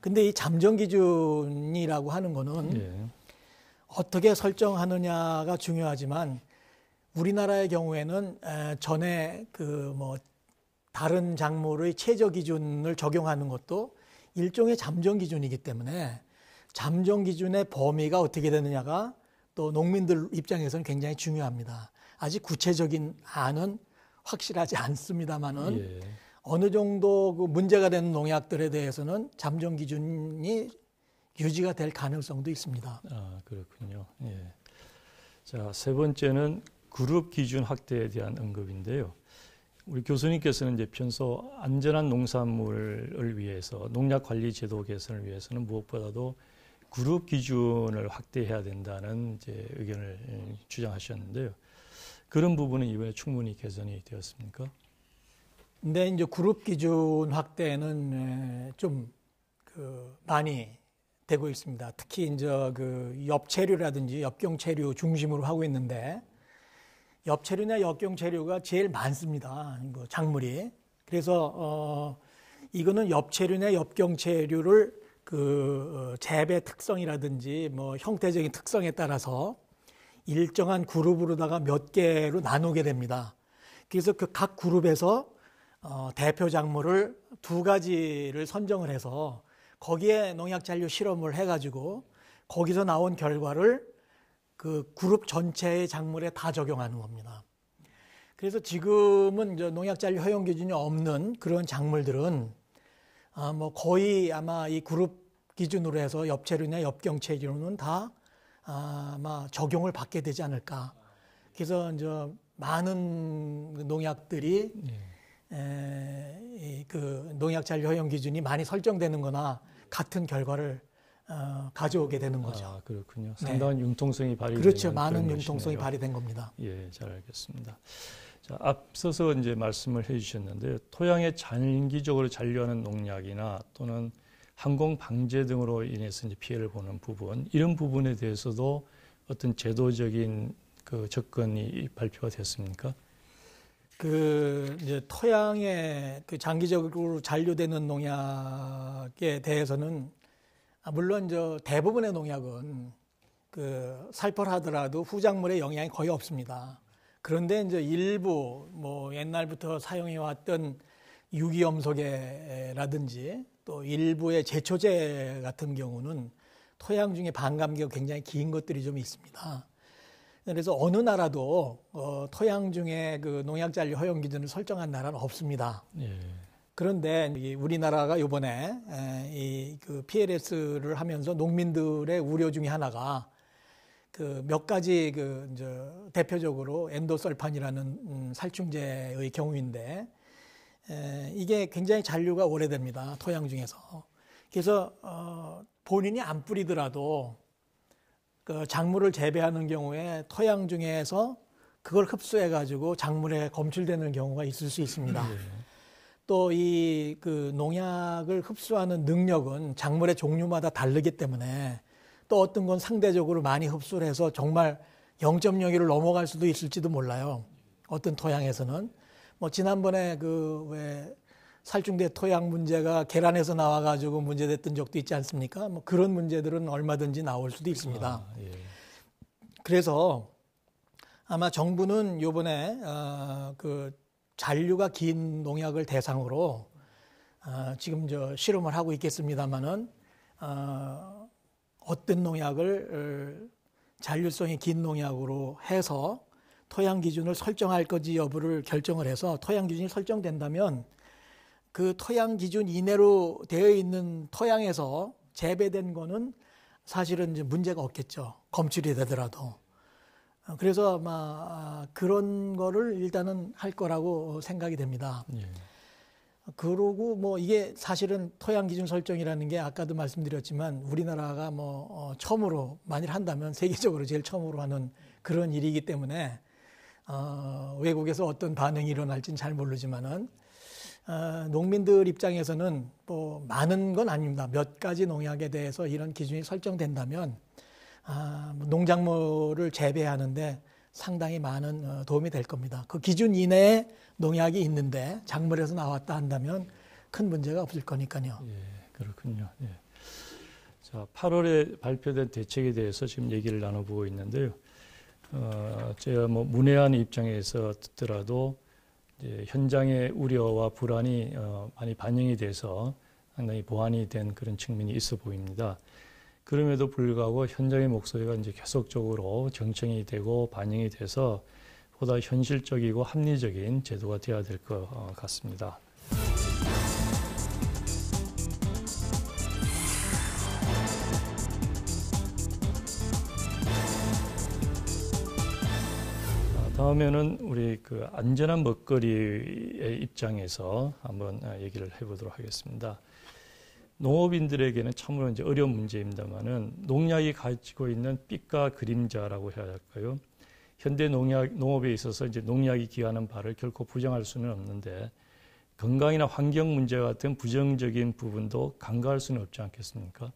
근데 이 잠정 기준이라고 하는 거는
예.
어떻게 설정하느냐가 중요하지만 우리나라의 경우에는 전에 그 뭐 다른 작물의 최저 기준을 적용하는 것도 일종의 잠정 기준이기 때문에 잠정 기준의 범위가 어떻게 되느냐가 또 농민들 입장에서는 굉장히 중요합니다. 아직 구체적인 안은 확실하지 않습니다만은
예.
어느 정도 그 문제가 되는 농약들에 대해서는 잠정 기준이 유지가 될 가능성도 있습니다.
아, 그렇군요. 예. 자, 세 번째는 그룹 기준 확대에 대한 언급인데요. 우리 교수님께서는 이제 평소 안전한 농산물을 위해서 농약 관리 제도 개선을 위해서는 무엇보다도 그룹 기준을 확대해야 된다는 이제 의견을 주장하셨는데요. 그런 부분은 이번에 충분히 개선이 되었습니까?
근데 이제 그룹 기준 확대는 좀 많이 되고 있습니다. 특히 이제 그 엽채류라든지 엽경채류 중심으로 하고 있는데 엽채류나 엽경채류가 제일 많습니다. 뭐 작물이. 그래서 이거는 엽채류나 엽경채류를 그 재배 특성이라든지 뭐 형태적인 특성에 따라서 일정한 그룹으로다가 몇 개로 나누게 됩니다. 그래서 그 각 그룹에서 대표 작물을 두 가지를 선정을 해서 거기에 농약 잔류 실험을 해가지고 거기서 나온 결과를 그 그룹 전체의 작물에 다 적용하는 겁니다. 그래서 지금은 이제 농약 잔류 허용 기준이 없는 그런 작물들은 뭐 거의 아마 이 그룹 기준으로 해서 엽채류나 엽경채류는 다 아마 적용을 받게 되지 않을까. 그래서 이제 많은 농약들이 그 농약 잔류 허용 기준이 많이 설정되는 거나 같은 결과를 가져오게 되는 거죠.
아, 그렇군요. 상당한 융통성이 발휘되는
그렇죠. 많은
그런
융통성이
것이네요.
발휘된 겁니다.
예, 잘 알겠습니다. 자, 앞서서 이제 말씀을 해주셨는데 토양에 장기적으로 잔류하는 농약이나 또는 항공 방제 등으로 인해서 이제 피해를 보는 부분, 이런 부분에 대해서도 어떤 제도적인 그 접근이 발표가 됐습니까?
그 이제 토양에 그 장기적으로 잔류되는 농약에 대해서는 물론 저 대부분의 농약은 그 살벌하더라도 후작물에 영향이 거의 없습니다. 그런데 이제 일부 뭐 옛날부터 사용해 왔던 유기염소계라든지 또 일부의 제초제 같은 경우는 토양 중에 반감기가 굉장히 긴 것들이 좀 있습니다. 그래서 어느 나라도 토양 중에 그 농약 잔류 허용 기준을 설정한 나라는 없습니다.
예.
그런데 우리나라가 이번에 이 그 PLS를 하면서 농민들의 우려 중에 하나가 그 몇 가지 그 이제 대표적으로 엔도설판이라는 살충제의 경우인데 이게 굉장히 잔류가 오래됩니다. 토양 중에서. 그래서 본인이 안 뿌리더라도 그 작물을 재배하는 경우에 토양 중에서 그걸 흡수해 가지고 작물에 검출되는 경우가 있을 수 있습니다. 또 이 그 농약을 흡수하는 능력은 작물의 종류마다 다르기 때문에 또 어떤 건 상대적으로 많이 흡수를 해서 정말 0.01을 넘어갈 수도 있을지도 몰라요. 어떤 토양에서는. 뭐 지난번에 그 왜 살충제 토양 문제가 계란에서 나와가지고 문제됐던 적도 있지 않습니까? 뭐 그런 문제들은 얼마든지 나올 수도 있습니다.
아, 예.
그래서 아마 정부는 요번에 그 잔류가 긴 농약을 대상으로 지금 저 실험을 하고 있겠습니다만은 어떤 농약을 잔류성이 긴 농약으로 해서 토양 기준을 설정할 건지 여부를 결정을 해서 토양 기준이 설정된다면 그 토양 기준 이내로 되어 있는 토양에서 재배된 거는 사실은 이제 문제가 없겠죠. 검출이 되더라도. 그래서 아마 그런 거를 일단은 할 거라고 생각이 됩니다.
예.
그러고 뭐 이게 사실은 토양 기준 설정이라는 게 아까도 말씀드렸지만 우리나라가 뭐 처음으로 만일 한다면 세계적으로 제일 처음으로 하는 그런 일이기 때문에 외국에서 어떤 반응이 일어날지는 잘 모르지만은 농민들 입장에서는 뭐 많은 건 아닙니다. 몇 가지 농약에 대해서 이런 기준이 설정된다면 농작물을 재배하는데 상당히 많은 도움이 될 겁니다. 그 기준 이내에 농약이 있는데 작물에서 나왔다 한다면 큰 문제가 없을 거니까요.
예, 그렇군요. 예. 자, 8월에 발표된 대책에 대해서 지금 얘기를 나눠보고 있는데요. 제가 뭐 문외한 입장에서 듣더라도 이제 현장의 우려와 불안이 많이 반영이 돼서 상당히 보완이 된 그런 측면이 있어 보입니다. 그럼에도 불구하고 현장의 목소리가 이제 계속적으로 정청이 되고 반영이 돼서 보다 현실적이고 합리적인 제도가 되어야 될 것 같습니다. 다음에는 우리 그 안전한 먹거리의 입장에서 한번 얘기를 해보도록 하겠습니다. 농업인들에게는 참으로 이제 어려운 문제입니다만은 농약이 가지고 있는 빛과 그림자라고 해야 할까요? 현대 농업에 있어서 이제 농약이 기하는 바를 결코 부정할 수는 없는데 건강이나 환경 문제 같은 부정적인 부분도 간과할 수는 없지 않겠습니까?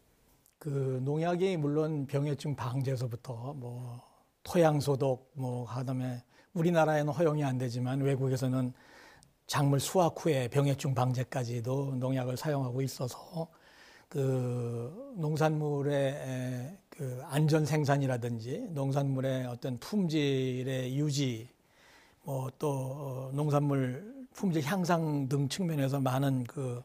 그 농약이 물론 병해충 방제서부터 뭐 토양 소독 뭐 그다음에 우리나라에는 허용이 안 되지만 외국에서는 작물 수확 후에 병해충 방제까지도 농약을 사용하고 있어서 그 농산물의 그 안전 생산이라든지 농산물의 어떤 품질의 유지 뭐 또 농산물 품질 향상 등 측면에서 많은 그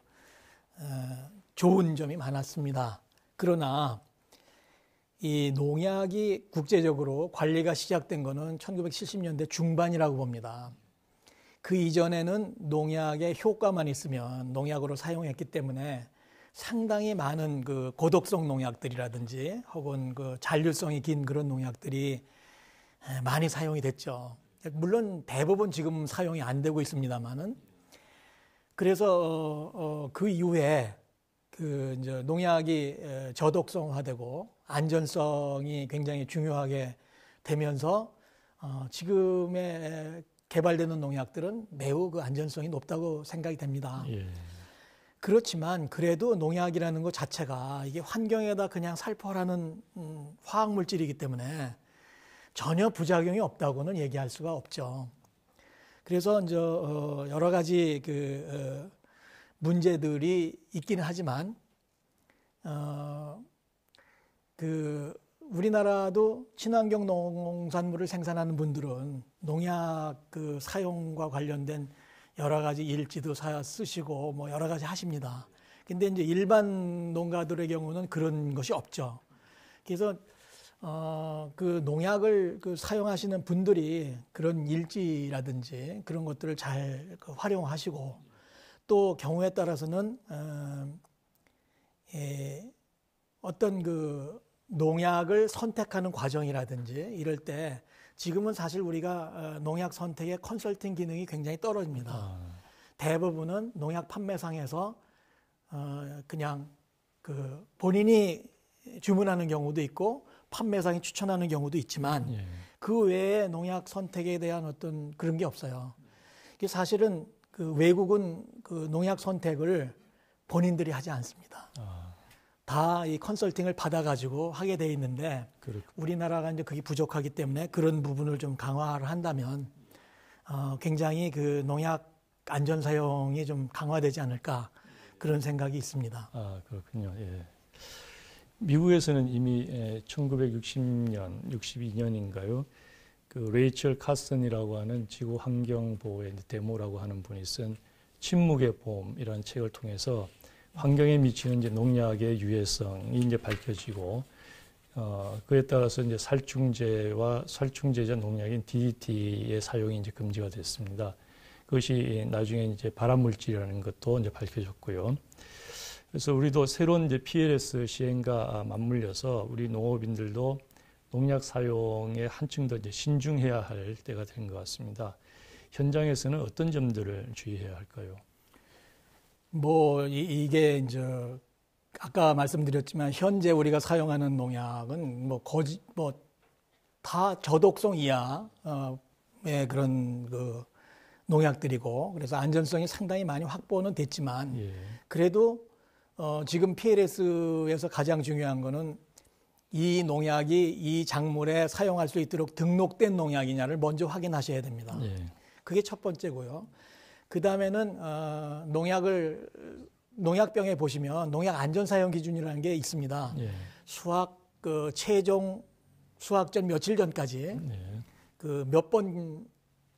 좋은 점이 많았습니다. 그러나 이 농약이 국제적으로 관리가 시작된 거는 1970년대 중반이라고 봅니다. 그 이전에는 농약의 효과만 있으면 농약으로 사용했기 때문에 상당히 많은 그 고독성 농약들이라든지 혹은 그 잔류성이 긴 그런 농약들이 많이 사용이 됐죠. 물론 대부분 지금 사용이 안 되고 있습니다만은 그래서 그 이후에 그 이제 농약이 저독성화되고 안전성이 굉장히 중요하게 되면서 지금의 개발되는 농약들은 매우 그 안전성이 높다고 생각이 됩니다.
예.
그렇지만 그래도 농약이라는 것 자체가 이게 환경에다 그냥 살포하는 화학 물질이기 때문에 전혀 부작용이 없다고는 얘기할 수가 없죠. 그래서 이제 여러 가지 그 문제들이 있기는 하지만 그 우리나라도 친환경 농산물을 생산하는 분들은 농약 그 사용과 관련된 여러 가지 일지도 쓰시고 뭐 여러 가지 하십니다. 근데 이제 일반 농가들의 경우는 그런 것이 없죠. 그래서 그 농약을 그 사용하시는 분들이 그런 일지라든지 그런 것들을 잘 활용하시고 또 경우에 따라서는 어떤 그 농약을 선택하는 과정이라든지 이럴 때 지금은 사실 우리가 농약 선택의 컨설팅 기능이 굉장히 떨어집니다. 대부분은 농약 판매상에서 그냥 그 본인이 주문하는 경우도 있고 판매상이 추천하는 경우도 있지만
예.
그 외에 농약 선택에 대한 어떤 그런 게 없어요. 이게 사실은 그 외국은 그 농약 선택을 본인들이 하지 않습니다. 다 이 컨설팅을 받아가지고 하게 돼 있는데 우리나라가 이제 그게 부족하기 때문에 그런 부분을 좀 강화를 한다면 굉장히 그 농약 안전 사용이 좀 강화되지 않을까 그런 생각이 있습니다.
아, 그렇군요. 예. 미국에서는 이미 1960년, 62년인가요? 그 레이첼 카슨이라고 하는 지구 환경 보호의 데모라고 하는 분이 쓴 침묵의 봄이라는 책을 통해서 환경에 미치는 이제 농약의 유해성이 이제 밝혀지고 그에 따라서 이제 살충제와 살충제자 농약인 DDT의 사용이 이제 금지가 됐습니다. 그것이 나중에 이제 발암물질이라는 것도 이제 밝혀졌고요. 그래서 우리도 새로운 이제 PLS 시행과 맞물려서 우리 농업인들도 농약 사용에 한층 더 이제 신중해야 할 때가 된 것 같습니다. 현장에서는 어떤 점들을 주의해야 할까요?
뭐 이게 이제 아까 말씀드렸지만 현재 우리가 사용하는 농약은 뭐 다 저독성 이하의 그런 그 농약들이고 그래서 안전성이 상당히 많이 확보는 됐지만
예.
그래도 지금 PLS에서 가장 중요한 거는 이 농약이 이 작물에 사용할 수 있도록 등록된 농약이냐를 먼저 확인하셔야 됩니다.
예.
그게 첫 번째고요. 그 다음에는 농약을 농약병에 보시면 농약 안전 사용 기준이라는 게 있습니다.
예.
수확 최종 수확 전 며칠 전까지
예.
몇 번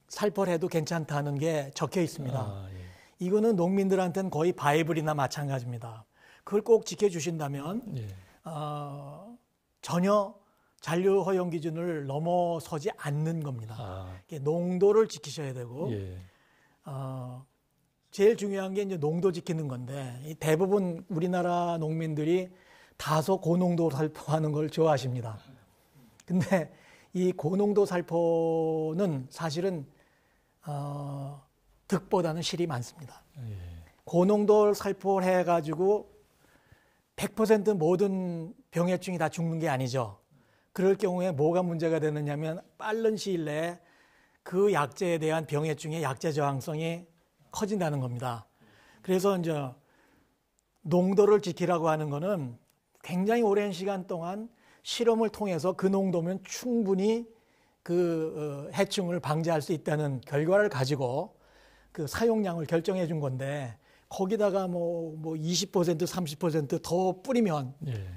살포를 해도 괜찮다는 게 적혀 있습니다.
아, 예.
이거는 농민들한테는 거의 바이블이나 마찬가지입니다. 그걸 꼭 지켜주신다면
예.
전혀 잔류 허용 기준을 넘어서지 않는 겁니다.
아,
농도를 지키셔야 되고
예.
제일 중요한 게 이제 농도 지키는 건데 이 대부분 우리나라 농민들이 다소 고농도 살포하는 걸 좋아하십니다. 근데 이 고농도 살포는 사실은 득보다는 실이 많습니다.
예.
고농도 살포를 해가지고 100% 모든 병해충이 다 죽는 게 아니죠. 그럴 경우에 뭐가 문제가 되느냐면 빠른 시일 내에 그 약제에 대한 병해충의 약제 저항성이 커진다는 겁니다. 그래서 이제 농도를 지키라고 하는 거는 굉장히 오랜 시간 동안 실험을 통해서 그 농도면 충분히 그 해충을 방지할 수 있다는 결과를 가지고 그 사용량을 결정해 준 건데 거기다가 뭐 20% 30% 더 뿌리면
예.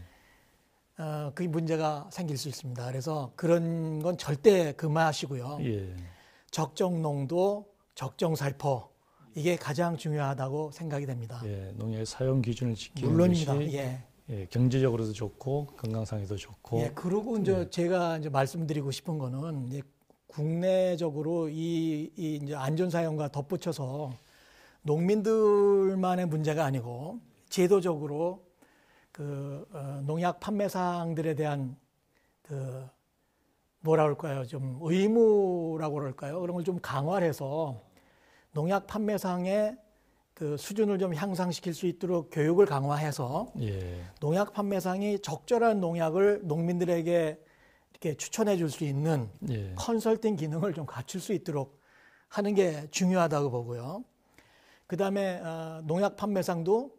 그게 문제가 생길 수 있습니다. 그래서 그런 건 절대 금하시고요.
예.
적정 농도, 적정 살포 이게 가장 중요하다고 생각이 됩니다.
예. 농약의 사용 기준을 지키는
물론입니다.
것이
예.
예, 경제적으로도 좋고 건강상에도 좋고.
예. 그리고 이제 제가 이제 말씀드리고 싶은 거는 이제 국내적으로 이 이제 안전 사용과 덧붙여서 농민들만의 문제가 아니고 제도적으로 농약 판매상들에 대한 뭐라 그럴까요? 좀 의무라고 그럴까요? 그런 걸 좀 강화를 해서 농약 판매상의 수준을 좀 향상시킬 수 있도록 교육을 강화해서
예.
농약 판매상이 적절한 농약을 농민들에게 이렇게 추천해 줄 수 있는
예.
컨설팅 기능을 좀 갖출 수 있도록 하는 게 중요하다고 보고요. 그다음에 농약 판매상도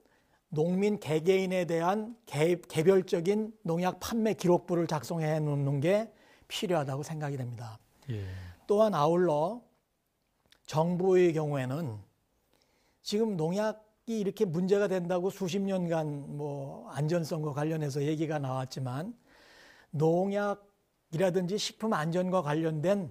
농민 개개인에 대한 개별적인 농약 판매 기록부를 작성해 놓는 게 필요하다고 생각이 됩니다.
예.
또한 아울러 정부의 경우에는 지금 농약이 이렇게 문제가 된다고 수십 년간 뭐 안전성과 관련해서 얘기가 나왔지만 농약이라든지 식품 안전과 관련된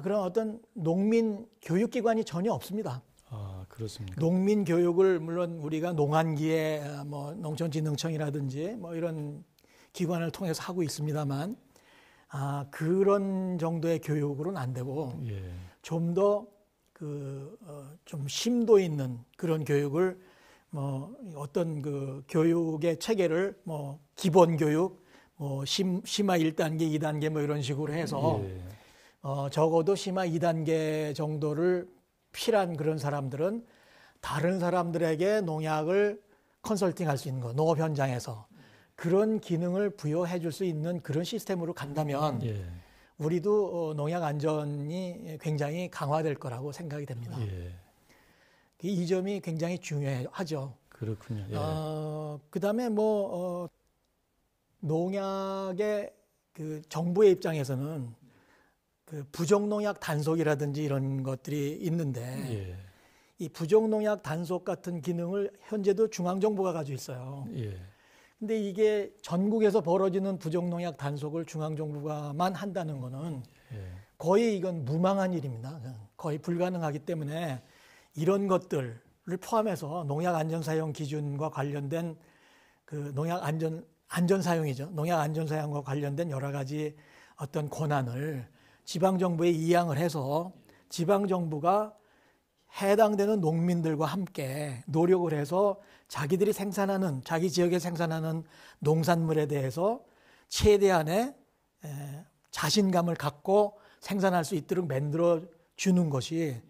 그런 어떤 농민 교육기관이 전혀 없습니다.
아, 그렇습니까?
농민 교육을 물론 우리가 농안기에 뭐 농촌진흥청이라든지 뭐 이런 기관을 통해서 하고 있습니다만 그런 정도의 교육으로는 안 되고
예.
좀 더 좀 심도 있는 그런 교육을 뭐 어떤 교육의 체계를 뭐 기본 교육 뭐 심화 1단계, 2단계 뭐 이런 식으로 해서
예.
적어도 심화 2단계 정도를 필요한 그런 사람들은 다른 사람들에게 농약을 컨설팅할 수 있는 거, 농업 현장에서 그런 기능을 부여해 줄 수 있는 그런 시스템으로 간다면
예.
우리도 농약 안전이 굉장히 강화될 거라고 생각이 됩니다.
예.
이 점이 굉장히 중요하죠.
그렇군요. 예.
그다음에 농약의 정부의 입장에서는 부정농약 단속이라든지 이런 것들이 있는데
예.
이 부정농약 단속 같은 기능을 현재도 중앙정부가 가지고 있어요.
예.
근데 이게 전국에서 벌어지는 부정농약 단속을 중앙정부가만 한다는 거는
예. 거의
이건 무망한 일입니다. 거의 불가능하기 때문에 이런 것들을 포함해서 농약 안전 사용 기준과 관련된 농약 안전 사용이죠. 농약 안전 사용과 관련된 여러 가지 어떤 권한을 지방 정부에 이양을 해서 지방 정부가 해당되는 농민들과 함께 노력을 해서 자기들이 생산하는 자기 지역에 생산하는 농산물에 대해서 최대한의 자신감을 갖고 생산할 수 있도록 만들어 주는 것이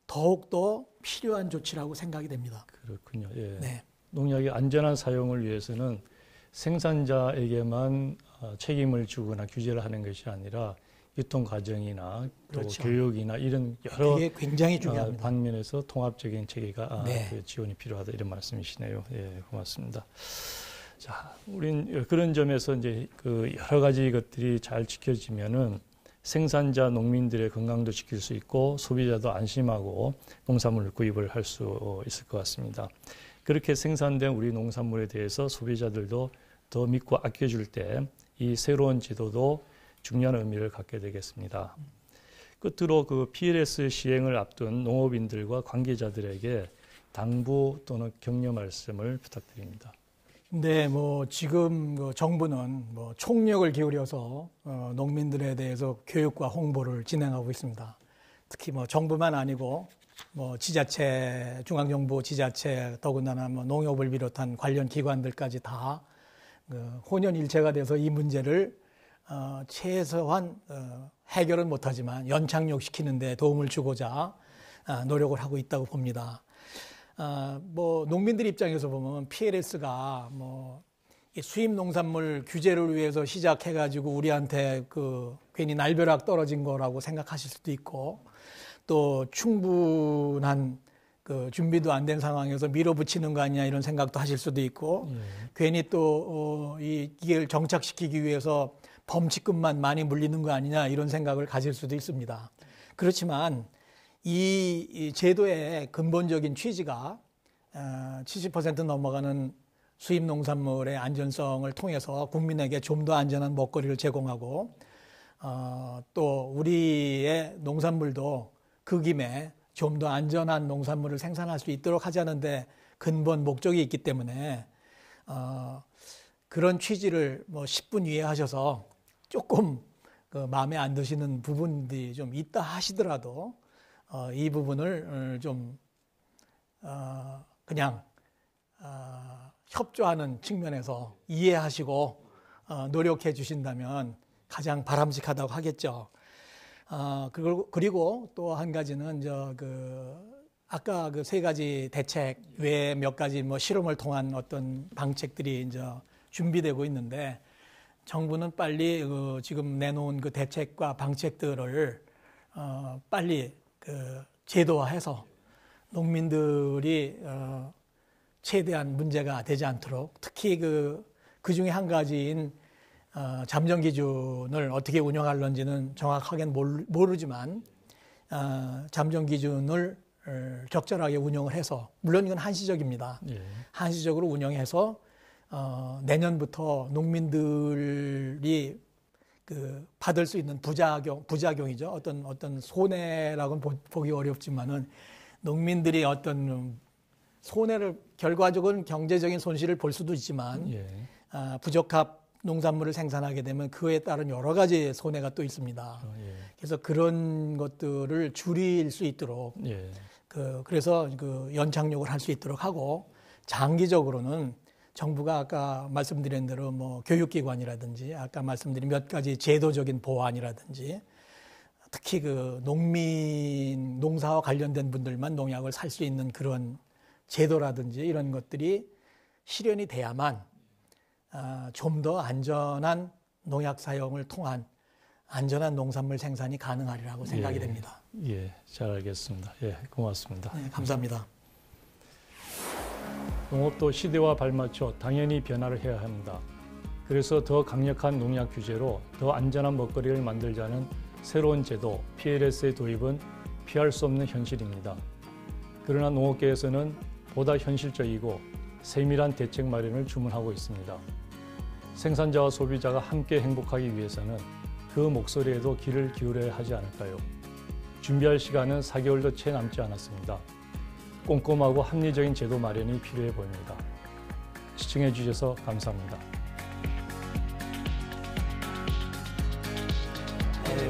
더욱더 필요한 조치라고 생각이 됩니다.
그렇군요. 예.
네.
농약의 안전한 사용을 위해서는 생산자에게만 책임을 주거나 규제를 하는 것이 아니라 유통 과정이나 또
그렇죠.
교육이나 이런 여러
이게 굉장히 중요합니다.
방면에서 통합적인 체계가
네.
지원이 필요하다 이런 말씀이시네요. 예, 고맙습니다. 자, 우린 그런 점에서 이제 여러 가지 것들이 잘 지켜지면은 생산자 농민들의 건강도 지킬 수 있고 소비자도 안심하고 농산물을 구입을 할 수 있을 것 같습니다. 그렇게 생산된 우리 농산물에 대해서 소비자들도 더 믿고 아껴줄 때 이 새로운 제도도 중요한 의미를 갖게 되겠습니다. 끝으로 그 PLS 시행을 앞둔 농업인들과 관계자들에게 당부 또는 격려 말씀을 부탁드립니다.
네, 뭐 지금 그 정부는 뭐 총력을 기울여서 농민들에 대해서 교육과 홍보를 진행하고 있습니다. 특히 뭐 정부만 아니고 뭐 지자체, 중앙정부 지자체, 더군다나 뭐 농협을 비롯한 관련 기관들까지 다 혼연일체가 돼서 이 문제를 최소한 해결은 못하지만 연착륙시키는 데 도움을 주고자 노력을 하고 있다고 봅니다. 뭐 농민들 입장에서 보면 PLS가 뭐 수입 농산물 규제를 위해서 시작해가지고 우리한테 그 괜히 날벼락 떨어진 거라고 생각하실 수도 있고, 또 충분한 그 준비도 안 된 상황에서 밀어붙이는 거 아니냐 이런 생각도 하실 수도 있고, 괜히 또 이걸 정착시키기 위해서 범칙금만 많이 물리는 거 아니냐 이런 생각을 가질 수도 있습니다. 그렇지만 이 제도의 근본적인 취지가 70% 넘어가는 수입 농산물의 안전성을 통해서 국민에게 좀 더 안전한 먹거리를 제공하고, 또 우리의 농산물도 그 김에 좀 더 안전한 농산물을 생산할 수 있도록 하자는데 근본 목적이 있기 때문에 그런 취지를 뭐 10분 이해하셔서 조금 그 마음에 안 드시는 부분들이 좀 있다 하시더라도 이 부분을 좀 그냥 협조하는 측면에서 이해하시고 노력해 주신다면 가장 바람직하다고 하겠죠. 그리고 또 한 가지는 아까 그 세 가지 대책 외에 몇 가지 뭐 실험을 통한 어떤 방책들이 이제 준비되고 있는데, 정부는 빨리 지금 내놓은 그 대책과 방책들을 빨리 제도화해서 농민들이 최대한 문제가 되지 않도록, 특히 그 중에 한 가지인 잠정 기준을 어떻게 운영하려는지는 정확하게는 모르지만 잠정 기준을 적절하게 운영을 해서, 물론 이건 한시적입니다. 한시적으로 운영해서 내년부터 농민들이 받을 수 있는 부작용이죠. 어떤 손해라고는 보기 어렵지만은 농민들이 어떤 손해를, 결과적으로 경제적인 손실을 볼 수도 있지만 부적합 농산물을 생산하게 되면 그에 따른 여러 가지 손해가 또 있습니다. 그래서 그런 것들을 줄일 수 있도록 그래서 연착륙을 할 수 있도록 하고, 장기적으로는 정부가 아까 말씀드린 대로 뭐 교육기관이라든지 아까 말씀드린 몇 가지 제도적인 보완이라든지, 특히 그 농사와 관련된 분들만 농약을 살 수 있는 그런 제도라든지 이런 것들이 실현이 돼야만 좀 더 안전한 농약 사용을 통한 안전한 농산물 생산이 가능하리라고 생각이 됩니다.
잘 알겠습니다. 고맙습니다.
네, 감사합니다.
농업도 시대와 발맞춰 당연히 변화를 해야 합니다. 그래서 더 강력한 농약 규제로 더 안전한 먹거리를 만들자는 새로운 제도 PLS의 도입은 피할 수 없는 현실입니다. 그러나 농업계에서는 보다 현실적이고 세밀한 대책 마련을 주문하고 있습니다. 생산자와 소비자가 함께 행복하기 위해서는 그 목소리에도 귀를 기울여야 하지 않을까요? 준비할 시간은 4개월도 채 남지 않았습니다. 꼼꼼하고 합리적인 제도 마련이 필요해 보입니다. 시청해 주셔서 감사합니다.
네,